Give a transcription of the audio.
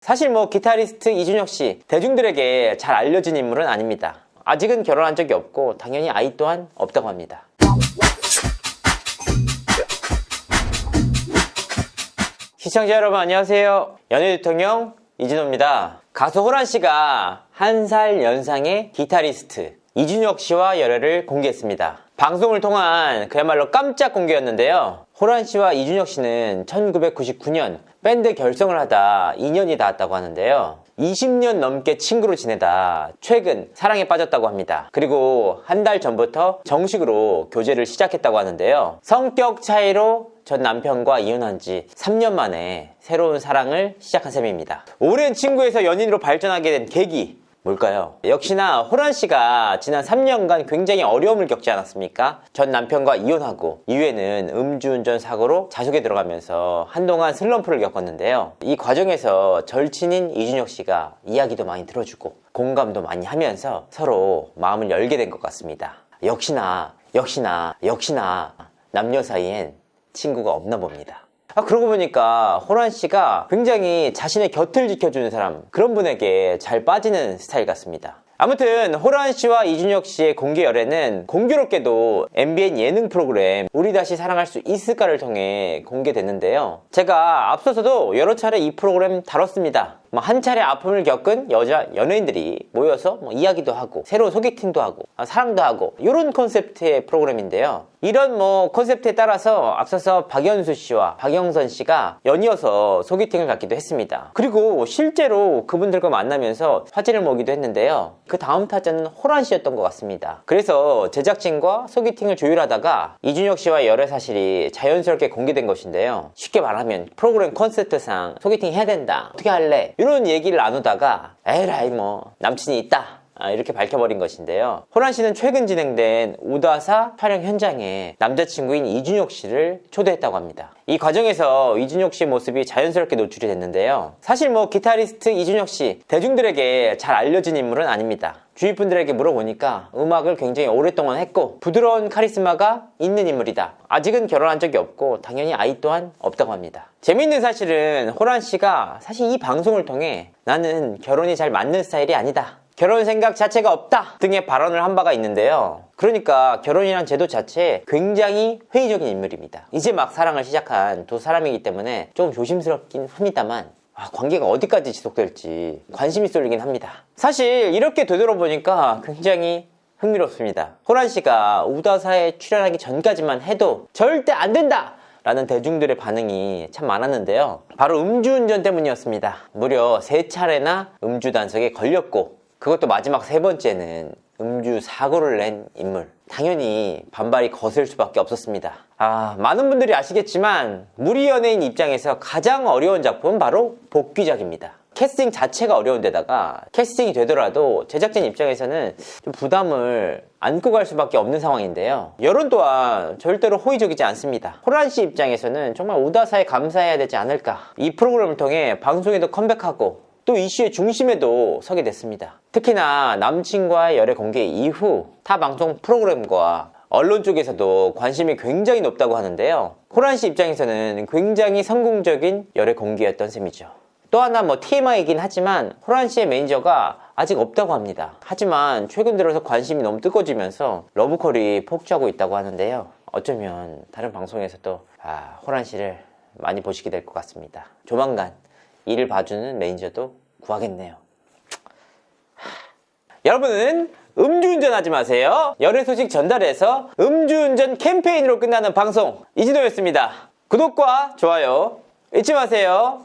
사실 기타리스트 이준혁 씨 대중들에게 잘 알려진 인물은 아닙니다. 아직은 결혼한 적이 없고 당연히 아이 또한 없다고 합니다. 시청자 여러분 안녕하세요. 연예 대통령 이진호입니다. 가수 호란 씨가 1살 연상의 기타리스트 이준혁 씨와 열애를 공개했습니다. 방송을 통한 그야말로 깜짝 공개였는데요. 호란 씨와 이준혁 씨는 1999년 밴드 결성을 하다 인연이 닿았다고 하는데요. 20년 넘게 친구로 지내다 최근 사랑에 빠졌다고 합니다. 그리고 한 달 전부터 정식으로 교제를 시작했다고 하는데요. 성격 차이로 전 남편과 이혼한 지 3년 만에 새로운 사랑을 시작한 셈입니다. 오랜 친구에서 연인으로 발전하게 된 계기 뭘까요? 역시나 호란 씨가 지난 3년간 굉장히 어려움을 겪지 않았습니까? 전 남편과 이혼하고 이후에는 음주운전 사고로 자숙에 들어가면서 한동안 슬럼프를 겪었는데요. 이 과정에서 절친인 이준혁 씨가 이야기도 많이 들어주고 공감도 많이 하면서 서로 마음을 열게 된 것 같습니다. 역시나 남녀 사이엔 친구가 없나 봅니다. 그러고 보니까 호란 씨가 굉장히 자신의 곁을 지켜주는 사람, 그런 분에게 잘 빠지는 스타일 같습니다. 아무튼 호란 씨와 이준혁 씨의 공개 열애는 공교롭게도 MBN 예능 프로그램 우리 다시 사랑할 수 있을까를 통해 공개됐는데요. 제가 앞서서도 여러 차례 이 프로그램 다뤘습니다. 한 차례 아픔을 겪은 여자 연예인들이 모여서 이야기도 하고 새로운 소개팅도 하고 사랑도 하고 이런 컨셉트의 프로그램인데요. 이런 컨셉트에 따라서 앞서서 박연수 씨와 박영선 씨가 연이어서 소개팅을 갖기도 했습니다. 그리고 실제로 그분들과 만나면서 화제를 모으기도 했는데요. 그 다음 타자는 호란 씨였던 것 같습니다. 그래서 제작진과 소개팅을 조율하다가 이준혁 씨와의 열애 사실이 자연스럽게 공개된 것인데요. 쉽게 말하면 프로그램 컨셉트상 소개팅 해야 된다, 어떻게 할래? 이런 얘기를 나누다가 에라이 남친이 있다 이렇게 밝혀버린 것인데요. 호란 씨는 최근 진행된 우다사 촬영 현장에 남자친구인 이준혁 씨를 초대했다고 합니다. 이 과정에서 이준혁 씨의 모습이 자연스럽게 노출이 됐는데요. 사실 기타리스트 이준혁 씨 대중들에게 잘 알려진 인물은 아닙니다. 주위 분들에게 물어보니까 음악을 굉장히 오랫동안 했고 부드러운 카리스마가 있는 인물이다. 아직은 결혼한 적이 없고 당연히 아이 또한 없다고 합니다. 재미있는 사실은 호란 씨가 사실 이 방송을 통해 나는 결혼이 잘 맞는 스타일이 아니다, 결혼 생각 자체가 없다 등의 발언을 한 바가 있는데요. 그러니까 결혼이란 제도 자체에 굉장히 회의적인 인물입니다. 이제 막 사랑을 시작한 두 사람이기 때문에 조금 조심스럽긴 합니다만 관계가 어디까지 지속될지 관심이 쏠리긴 합니다. 사실 이렇게 되돌아보니까 굉장히 흥미롭습니다. 호란 씨가 우다사에 출연하기 전까지만 해도 절대 안 된다! 라는 대중들의 반응이 참 많았는데요. 바로 음주운전 때문이었습니다. 무려 3차례나 음주 단속에 걸렸고 그것도 마지막 3번째는 음주 사고를 낸 인물. 당연히 반발이 거셀 수밖에 없었습니다. 많은 분들이 아시겠지만 무리 연예인 입장에서 가장 어려운 작품은 바로 복귀작입니다. 캐스팅 자체가 어려운 데다가 캐스팅이 되더라도 제작진 입장에서는 좀 부담을 안고 갈 수밖에 없는 상황인데요. 여론 또한 절대로 호의적이지 않습니다. 호란 씨 입장에서는 정말 우다사에 감사해야 되지 않을까. 이 프로그램을 통해 방송에도 컴백하고 또 이슈의 중심에도 서게 됐습니다. 특히나 남친과의 열애 공개 이후 타 방송 프로그램과 언론 쪽에서도 관심이 굉장히 높다고 하는데요. 호란 씨 입장에서는 굉장히 성공적인 열애 공개였던 셈이죠. 또 하나 TMI이긴 하지만 호란 씨의 매니저가 아직 없다고 합니다. 하지만 최근 들어서 관심이 너무 뜨거워지면서 러브콜이 폭주하고 있다고 하는데요. 어쩌면 다른 방송에서도 호란 씨를 많이 보시게 될 것 같습니다. 조만간 이를 봐주는 매니저도 구하겠네요. 여러분은 음주운전 하지 마세요. 열애 소식 전달해서 음주운전 캠페인으로 끝나는 방송 이진호였습니다. 구독과 좋아요 잊지 마세요.